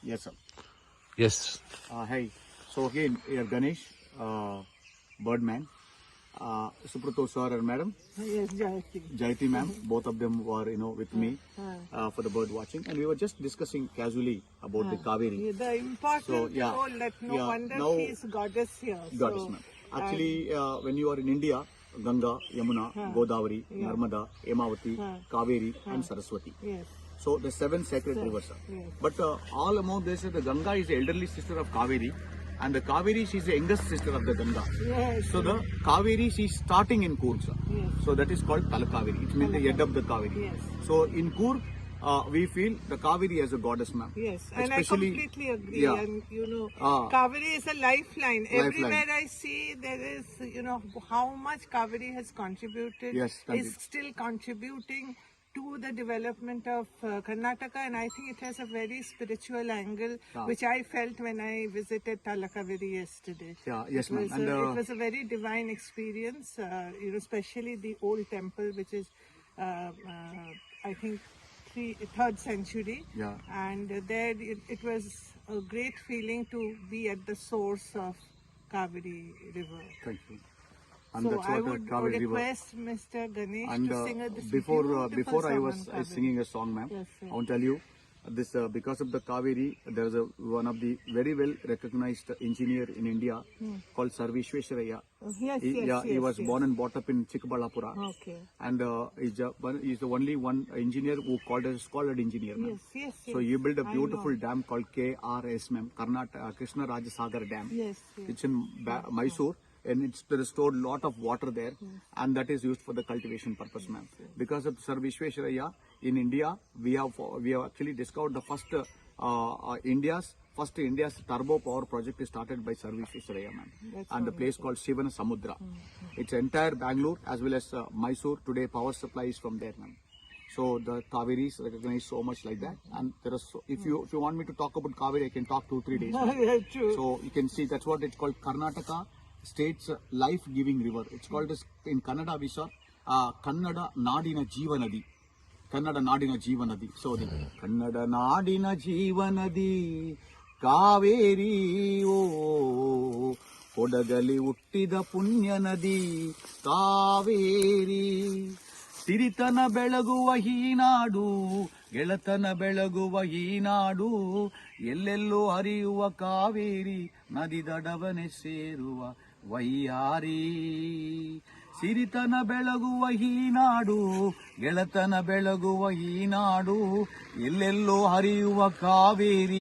Yes, sir. Yes. Hey, so again, here Ganesh, Birdman, Suprato sir and madam, Yes, Jayati. Jayati ma'am, both of them were, with me for the bird watching, and we were just discussing casually about the Kaveri. The important So, yeah. role that no Yeah, wonder now- she's goddess here. Goddess so, ma'am. Actually, when you are in India, Ganga, Yamuna, Godavari, Narmada, Emavati, Kaveri, and Saraswati. Yes. So the 7 sacred rivers are. Yes. But all among this, the Ganga is the elderly sister of Kaveri, and the Kaveri, she is the youngest sister of the Ganga. Yes. So the Kaveri, she is starting in Coorg. Yes. So that is called Talakaveri. It means the head of the Kaveri. Yes. So in Coorg, we feel the Kaveri as a goddess, ma'am. Yes, and Especially, I completely agree. yeah. And Kaveri is a lifeline. Everywhere I see, there is, how much Kaveri has contributed, Yes, thank you. is still contributing to the development of Karnataka, and I think it has a very spiritual angle, which I felt when I visited Talakaveri yesterday. Yeah, yes, It was, ma'am. it was a very divine experience, especially the old temple, which is, I think, 3rd century. Yeah. And there it was a great feeling to be at the source of Kaveri River. Thank you. And So that's I what the would Kaveri River. request Mr. Ganesh And to sing this before beautiful I song was on Kaveri. singing a song, ma'am, Yes, sir. I want to tell you this because of the Kaveri, there is one of the very well recognized engineer in India called Sir Vishwesvaraya. Yes, He was born and brought up in Chikbalapura, Okay. and he's the only one engineer who called as scholar engineer, ma'am. Yes. So he built a I beautiful know. dam called KRS, ma'am, Karnataka Krishna Rajasagar Dam. Yes. It's in Mysore, and it's stored a lot of water there, and that is used for the cultivation purpose, ma'am. Because of Sir Vishwesvaraya, in India, we have actually discovered the first India's turbo power project is started by Sir Vishwesvaraya, ma'am, and the place called Shivana Samudra. It's entire Bangalore as well as Mysore. Today, power supply is from there, ma'am. So the Kaveri is recognized so much like that, and there is if you want me to talk about Kaveri, I can talk 2-3 days. ma'am. Yeah, true. So you can see that's what it's called, Karnataka state's life-giving river. It's called as, in Kannada we saw Kannada Nadina Jeevanadi. Kannada Nadina Jeevanadi. So the Kannada Nadina Jeevanadi Kaveri o Kodagali Uttida Punya Nadi Kaveri. ಸಿರಿತನ ಬೆಳಗುವ ಹೀನಾಡು, ಗೆಳತನ ಬೆಳಗುವ ಹೀನಾಡು, ಎಲ್ಲೆಲ್ಲೋ ಹರಿಯುವ ಕಾವೇರಿ, ನದಿ ದಡವನೆ ಸೇರುವ ವೈಯಾರಿ. ಸಿರಿತನ ಬೆಳಗುವ ಹೀನಾಡು, ಗೆಳತನ ಬೆಳಗುವ ಹೀನಾಡು, ಎಲ್ಲೆಲ್ಲೋ ಹರಿಯುವ ಕಾವೇರಿ.